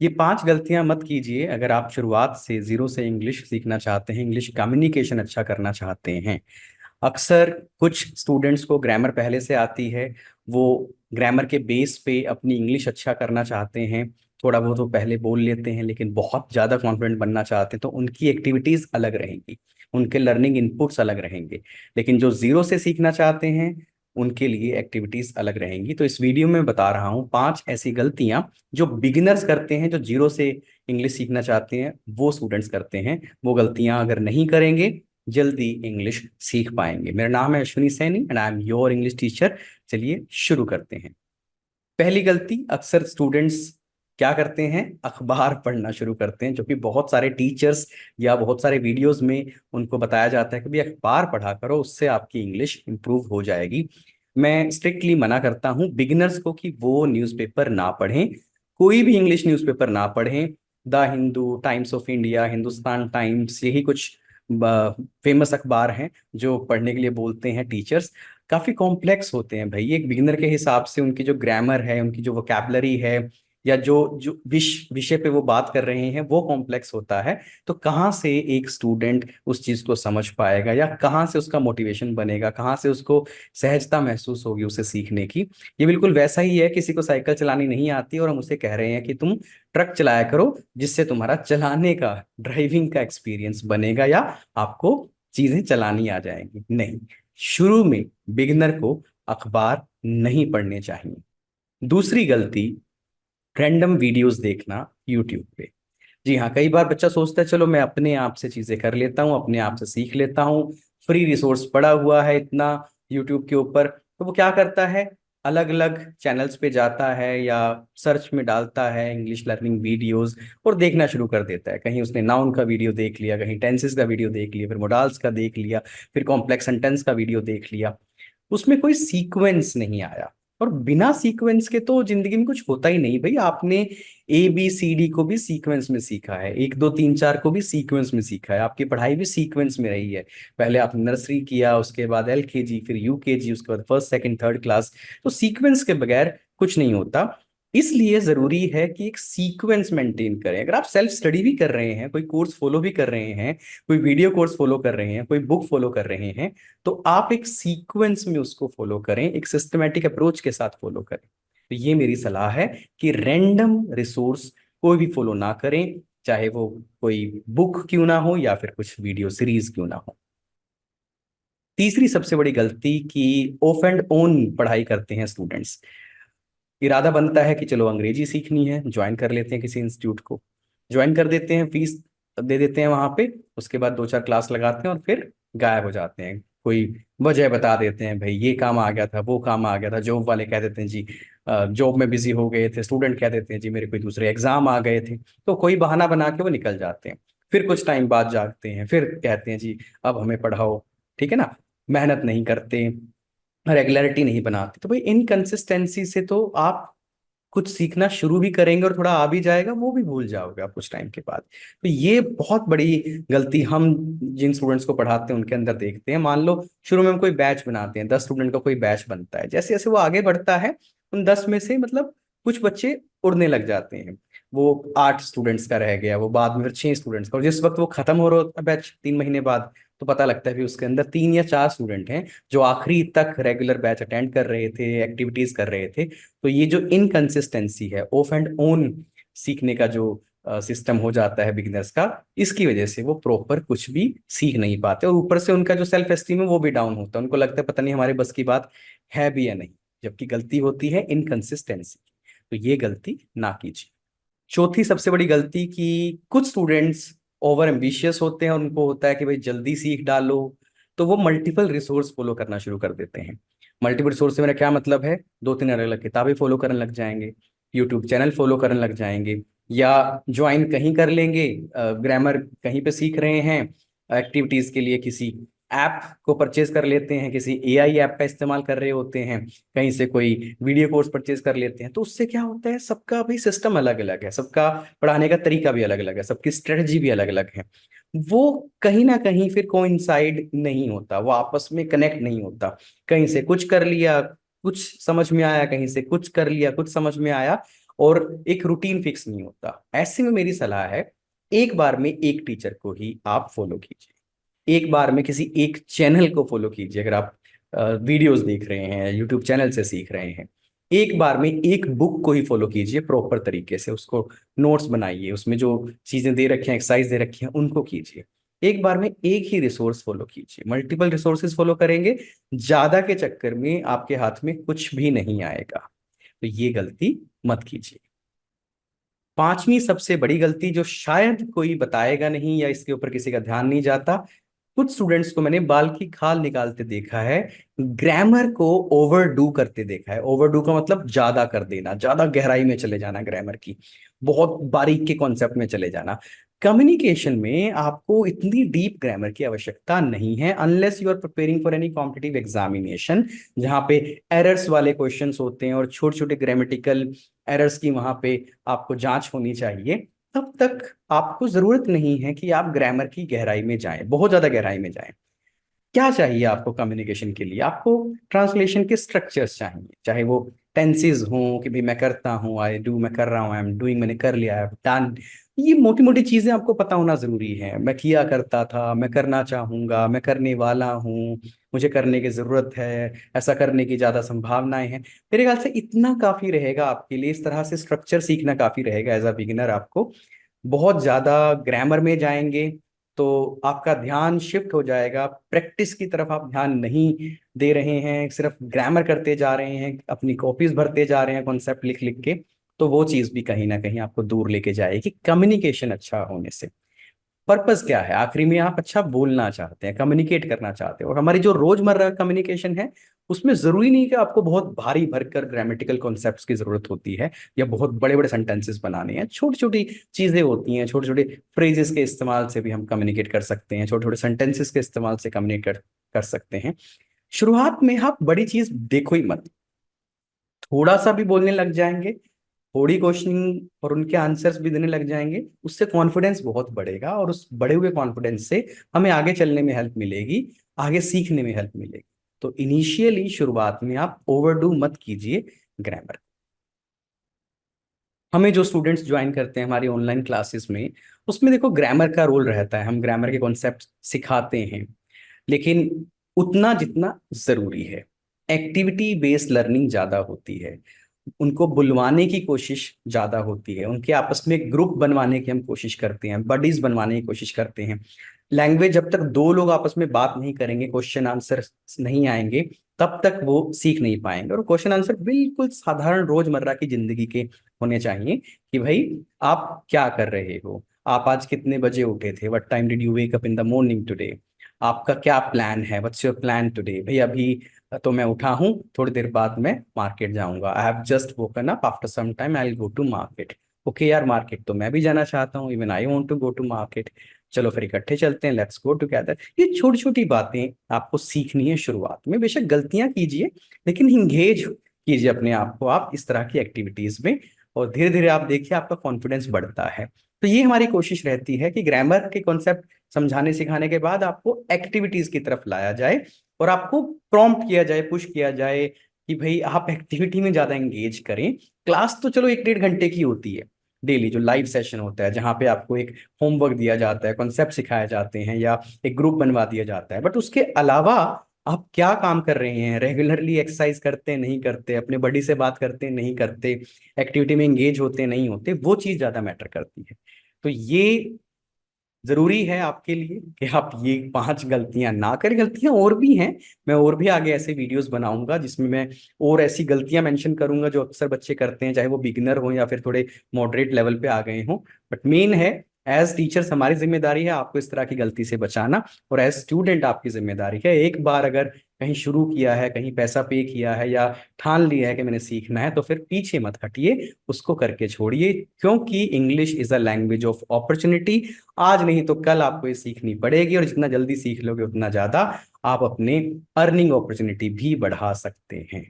ये 5 गलतियां मत कीजिए अगर आप शुरुआत से जीरो से इंग्लिश सीखना चाहते हैं, इंग्लिश कम्युनिकेशन अच्छा करना चाहते हैं। अक्सर कुछ स्टूडेंट्स को ग्रामर पहले से आती है, वो ग्रामर के बेस पे अपनी इंग्लिश अच्छा करना चाहते हैं, थोड़ा बहुत वो पहले बोल लेते हैं, लेकिन बहुत ज़्यादा कॉन्फिडेंट बनना चाहते हैं तो उनकी एक्टिविटीज़ अलग रहेंगी, उनके लर्निंग इनपुट्स अलग रहेंगे। लेकिन जो जीरो से सीखना चाहते हैं उनके लिए एक्टिविटीज़ अलग रहेंगी। तो इस वीडियो में बता रहा हूँ 5 ऐसी गलतियाँ जो बिगिनर्स करते हैं, जो जीरो से इंग्लिश सीखना चाहते हैं वो स्टूडेंट्स करते हैं। वो गलतियां अगर नहीं करेंगे जल्दी इंग्लिश सीख पाएंगे। मेरा नाम है Ashwini Saini and I am your English teacher. चलिए शुरू करते हैं। पहली गलती, अक्सर स्टूडेंट्स क्या करते हैं, अखबार पढ़ना शुरू करते हैं, जो कि बहुत सारे टीचर्स या बहुत सारे वीडियोस में उनको बताया जाता है कि भाई अखबार पढ़ा करो, उससे आपकी इंग्लिश इंप्रूव हो जाएगी। मैं स्ट्रिक्टली मना करता हूँ बिगिनर्स को कि वो न्यूज़पेपर ना पढ़ें, कोई भी इंग्लिश न्यूज़पेपर ना पढ़ें। The Hindu, times of India, Hindustan times, यही कुछ फेमस अखबार हैं जो पढ़ने के लिए बोलते हैं टीचर्स। काफी कॉम्प्लेक्स होते हैं भाई, एक बिगिनर के हिसाब से उनकी जो ग्रामर है, उनकी जो वोकैबलरी है, या जो जो विषय पे वो बात कर रहे हैं वो कॉम्प्लेक्स होता है। तो कहाँ से एक स्टूडेंट उस चीज को समझ पाएगा, या कहाँ से उसका मोटिवेशन बनेगा, कहाँ से उसको सहजता महसूस होगी उसे सीखने की। ये बिल्कुल वैसा ही है, किसी को साइकिल चलानी नहीं आती और हम उसे कह रहे हैं कि तुम ट्रक चलाया करो, जिससे तुम्हारा चलाने का, ड्राइविंग का एक्सपीरियंस बनेगा या आपको चीजें चलानी आ जाएंगी। नहीं, शुरू में बिगिनर को अखबार नहीं पढ़ने चाहिए। दूसरी गलती, रैंडम वीडियोस देखना यूट्यूब पे। जी हाँ, कई बार बच्चा सोचता है चलो मैं अपने आप से चीजें कर लेता हूँ, अपने आप से सीख लेता हूँ, फ्री रिसोर्स पड़ा हुआ है इतना यूट्यूब के ऊपर। तो वो क्या करता है, अलग अलग चैनल्स पे जाता है या सर्च में डालता है इंग्लिश लर्निंग वीडियोस और देखना शुरू कर देता है। कहीं उसने नाउन का वीडियो देख लिया, कहीं टेंसेस का वीडियो देख लिया, फिर मोडाल्स का देख लिया, फिर कॉम्प्लेक्स सेंटेंस का वीडियो देख लिया। उसमें कोई सीक्वेंस नहीं आया। और बिना सीक्वेंस के तो जिंदगी में कुछ होता ही नहीं भाई। आपने ABCD को भी सीक्वेंस में सीखा है, 1 2 3 4 को भी सीक्वेंस में सीखा है, आपकी पढ़ाई भी सीक्वेंस में रही है। पहले आपने नर्सरी किया, उसके बाद LKG, फिर UKG, उसके बाद फर्स्ट सेकंड थर्ड क्लास। तो सीक्वेंस के बगैर कुछ नहीं होता। इसलिए जरूरी है कि एक सीक्वेंस मेंटेन करें। अगर आप सेल्फ स्टडी भी कर रहे हैं, कोई कोर्स फॉलो भी कर रहे हैं, कोई वीडियो कोर्स फॉलो कर रहे हैं, कोई बुक फॉलो कर रहे हैं, तो आप एक सीक्वेंस में उसको फॉलो करें, एक सिस्टमेटिक अप्रोच के साथ फॉलो करें। तो ये मेरी सलाह है कि रैंडम रिसोर्स कोई भी फॉलो ना करें, चाहे वो कोई बुक क्यों ना हो या फिर कुछ वीडियो सीरीज क्यों ना हो। तीसरी सबसे बड़ी गलती कि ऑफ एंड ऑन पढ़ाई करते हैं स्टूडेंट्स। इरादा बनता है कि चलो अंग्रेजी सीखनी है, ज्वाइन कर लेते हैं किसी इंस्टीट्यूट को, ज्वाइन कर देते हैं, फीस दे देते हैं वहां पे, उसके बाद 2 4 क्लास लगाते हैं और फिर गायब हो जाते हैं। कोई वजह बता देते हैं, भाई ये काम आ गया था, वो काम आ गया था, जॉब वाले कह देते हैं जी जॉब में बिजी हो गए थे, स्टूडेंट कह देते हैं जी मेरे कोई दूसरे एग्जाम आ गए थे। तो कोई बहाना बना के वो निकल जाते हैं। फिर कुछ टाइम बाद जागते हैं, फिर कहते हैं जी अब हमें पढ़ाओ। ठीक है ना, मेहनत नहीं करते, रेगुलरिटी नहीं बनाते। तो भाई इनकंसिस्टेंसी से तो आप कुछ सीखना शुरू भी करेंगे और थोड़ा आ भी जाएगा, वो भी भूल जाओगे आप कुछ टाइम के बाद। तो ये बहुत बड़ी गलती हम जिन स्टूडेंट्स को पढ़ाते हैं उनके अंदर देखते हैं। मान लो शुरू में हम कोई बैच बनाते हैं, 10 स्टूडेंट का कोई बैच बनता है, जैसे जैसे वो आगे बढ़ता है उन 10 में से मतलब कुछ बच्चे उड़ने लग जाते हैं। वो 8 स्टूडेंट्स का रह गया, वो बाद में फिर 6 स्टूडेंट्स का, और जिस वक्त वो खत्म हो रहा होता है बैच 3 महीने बाद, तो पता लगता है कि उसके अंदर 3 या 4 स्टूडेंट हैं जो आखिरी तक रेगुलर बैच अटेंड कर रहे थे, एक्टिविटीज कर रहे थे। तो ये जो इनकंसिस्टेंसी है, ऑफ एंड ऑन सीखने का जो सिस्टम हो जाता है बिगिनर्स का, इसकी वजह से वो प्रॉपर कुछ भी सीख नहीं पाते, और ऊपर से उनका जो सेल्फ एस्टीम है वो भी डाउन होता है। उनको लगता है पता नहीं हमारे बस की बात है भी या नहीं, जबकि गलती होती है इनकंसिस्टेंसी। तो ये गलती ना कीजिए। चौथी सबसे बड़ी गलती कि कुछ स्टूडेंट्स ओवर एम्बिशियस होते हैं, उनको होता है कि भाई जल्दी सीख डालो, तो वो मल्टीपल रिसोर्स फॉलो करना शुरू कर देते हैं। मल्टीपल रिसोर्स से मेरा क्या मतलब है, 2 3 अलग अलग किताबें फॉलो करने लग जाएंगे, यूट्यूब चैनल फॉलो करने लग जाएंगे, या ज्वाइन कहीं कर लेंगे, ग्रामर कहीं पे सीख रहे हैं, एक्टिविटीज के लिए किसी ऐप को परचेज कर लेते हैं, किसी AI ऐप का इस्तेमाल कर रहे होते हैं, कहीं से कोई वीडियो कोर्स परचेज कर लेते हैं। तो उससे क्या होता है, सबका भी सिस्टम अलग अलग है, सबका पढ़ाने का तरीका भी अलग अलग है, सबकी स्ट्रेटजी भी अलग अलग है। वो कहीं ना कहीं फिर कोइंसाइड नहीं होता, वो आपस में कनेक्ट नहीं होता। कहीं से कुछ कर लिया, कुछ समझ में आया, कहीं से कुछ कर लिया, कुछ समझ में आया, और एक रूटीन फिक्स नहीं होता। ऐसे में मेरी सलाह है, एक बार में एक टीचर को ही आप फॉलो कीजिए, एक बार में किसी एक चैनल को फॉलो कीजिए। अगर आप वीडियोस देख रहे हैं, यूट्यूब चैनल से सीख रहे हैं, एक बार में एक बुक को ही फॉलो कीजिए प्रॉपर तरीके से, उसको नोट्स बनाइए, उसमें जो चीजें दे रखी हैं, एक्सरसाइज दे रखी हैं, उनको कीजिए। एक बार में एक ही रिसोर्स फॉलो कीजिए, मल्टीपल रिसोर्सेज फॉलो करेंगे ज्यादा के चक्कर में आपके हाथ में कुछ भी नहीं आएगा। तो ये गलती मत कीजिए। पांचवी सबसे बड़ी गलती जो शायद कोई बताएगा नहीं या इसके ऊपर किसी का ध्यान नहीं जाता, कुछ स्टूडेंट्स को मैंने बाल की खाल निकालते देखा है, ग्रामर को ओवरडू करते देखा है। ओवरडू का मतलब ज्यादा कर देना, ज्यादा गहराई में चले जाना ग्रामर की, बहुत बारीक के कॉन्सेप्ट में चले जाना। कम्युनिकेशन में आपको इतनी डीप ग्रामर की आवश्यकता नहीं है, unless you are preparing for any competitive examination, जहां पे एरर्स वाले क्वेश्चंस होते हैं और छोटे छोटे ग्रामेटिकल एरर्स की वहां पे आपको जांच होनी चाहिए। तब तक आपको जरूरत नहीं है कि आप ग्रामर की गहराई में जाएं, बहुत ज्यादा गहराई में जाएं। क्या चाहिए आपको कम्युनिकेशन के लिए? आपको ट्रांसलेशन के स्ट्रक्चर्स चाहिए, चाहे वो टेंसेस हों कि भाई मैं करता हूँ, आई डू, मैं कर रहा हूँ, आई एम डूइंग, मैंने कर लिया है, डन। ये मोटी मोटी चीजें आपको पता होना जरूरी है। मैं किया करता था, मैं करना चाहूंगा, मैं करने वाला हूँ, मुझे करने की जरूरत है, ऐसा करने की ज्यादा संभावनाएं हैं। मेरे ख्याल से इतना काफी रहेगा आपके लिए, इस तरह से स्ट्रक्चर सीखना काफी रहेगा एज अ बिगिनर। आपको बहुत ज्यादा ग्रामर में जाएंगे तो आपका ध्यान शिफ्ट हो जाएगा, प्रैक्टिस की तरफ आप ध्यान नहीं दे रहे हैं, सिर्फ ग्रामर करते जा रहे हैं, अपनी कॉपीज भरते जा रहे हैं कॉन्सेप्ट लिख लिख के। तो वो चीज भी कहीं ना कहीं आपको दूर लेके जाएगी कम्युनिकेशन अच्छा होने से। पर्पस क्या है आखिरी में? आप अच्छा बोलना चाहते हैं, कम्युनिकेट करना चाहते हैं, और हमारी जो रोजमर्रा कम्युनिकेशन है उसमें जरूरी नहीं कि आपको बहुत भारी भरकर ग्रामेटिकल कॉन्सेप्ट्स की जरूरत होती है या बहुत बड़े बड़े सेंटेंसेस बनाने हैं। छोटी छोटी चीजें होती हैं, छोटे छोटे फ्रेजेस के इस्तेमाल से भी हम कम्युनिकेट कर सकते हैं, छोटे छोटे सेंटेंसेस के इस्तेमाल से कम्युनिकेट कर सकते हैं। शुरुआत में आप बड़ी चीज देखो ही मत, थोड़ा सा भी बोलने लग जाएंगे, थोड़ी क्वेश्चनिंग और उनके आंसर्स भी देने लग जाएंगे, उससे कॉन्फिडेंस बहुत बढ़ेगा, और उस बढ़े हुए कॉन्फिडेंस से हमें आगे चलने में हेल्प मिलेगी, आगे सीखने में हेल्प मिलेगी। तो इनिशियली शुरुआत में आप ओवरडू मत कीजिए ग्रामर। हमें जो स्टूडेंट्स ज्वाइन करते हैं हमारी ऑनलाइन क्लासेस में, उसमें देखो ग्रामर का रोल रहता है, हम ग्रामर के कॉन्सेप्ट सिखाते हैं, लेकिन उतना जितना जरूरी है। एक्टिविटी बेस्ड लर्निंग ज्यादा होती है, उनको बुलवाने की कोशिश ज्यादा होती है, उनके आपस में ग्रुप बनवाने की हम कोशिश करते हैं, बडीज बनवाने की कोशिश करते हैं। लैंग्वेज जब तक दो लोग आपस में बात नहीं करेंगे, क्वेश्चन आंसर नहीं आएंगे, तब तक वो सीख नहीं पाएंगे। और क्वेश्चन आंसर बिल्कुल साधारण रोजमर्रा की जिंदगी के होने चाहिए कि भाई आप क्या कर रहे हो, आप आज कितने बजे उठे थे, what time did you wake up in the morning today, आपका क्या प्लान है, व्हाट्स योर प्लान टुडे, भाई अभी तो मैं उठा हूँ, थोड़ी देर बाद मैं मार्केट जाऊंगा, I have just woken up, after some time I will go to market. Okay यार, मार्केट तो मैं भी जाना चाहता हूँ, even I want to go to market, चलो फिर इकट्ठे चलते हैं, लेट्स गो टुगेदर। ये छोटी छोटी बातें आपको सीखनी है शुरुआत में, बेशक गलतियां कीजिए लेकिन इंगेज कीजिए अपने आप को आप इस तरह की एक्टिविटीज में, और धीरे धीरे आप देखिए आपका कॉन्फिडेंस बढ़ता है। तो ये हमारी कोशिश रहती है कि ग्रामर के कॉन्सेप्ट समझाने सिखाने के बाद आपको एक्टिविटीज की तरफ लाया जाए, और आपको प्रॉम्प्ट किया जाए, पुश किया जाए कि भाई आप एक्टिविटी में ज्यादा एंगेज करें। क्लास तो चलो 1-1.5 घंटे की होती है, डेली जो लाइव सेशन होता है जहाँ पे आपको एक होमवर्क दिया जाता है, कॉन्सेप्ट सिखाए जाते हैं, या एक ग्रुप बनवा दिया जाता है, बट उसके अलावा आप क्या काम कर रहे हैं, रेगुलरली एक्सरसाइज करते हैं नहीं करते, अपने बॉडी से बात करते हैं नहीं करते, एक्टिविटी में एंगेज होते हैं नहीं होते, वो चीज ज्यादा मैटर करती है। तो ये जरूरी है आपके लिए कि आप ये 5 गलतियां ना करें। गलतियां और भी हैं, मैं और भी आगे ऐसे वीडियोस बनाऊंगा जिसमें मैं और ऐसी गलतियां मेंशन करूंगा जो अक्सर बच्चे करते हैं, चाहे वो बिगिनर हो या फिर थोड़े मॉडरेट लेवल पे आ गए हों। बट मेन है, एज टीचर्स हमारी जिम्मेदारी है आपको इस तरह की गलती से बचाना, और एज स्टूडेंट आपकी जिम्मेदारी है, एक बार अगर कहीं शुरू किया है, कहीं पैसा पे किया है या ठान लिया है कि मैंने सीखना है, तो फिर पीछे मत हटिए, उसको करके छोड़िए, क्योंकि English is a language of opportunity. आज नहीं तो कल आपको ये सीखनी पड़ेगी, और जितना जल्दी सीख लोगे उतना ज्यादा आप अपने अर्निंग अपॉर्चुनिटी भी बढ़ा सकते हैं।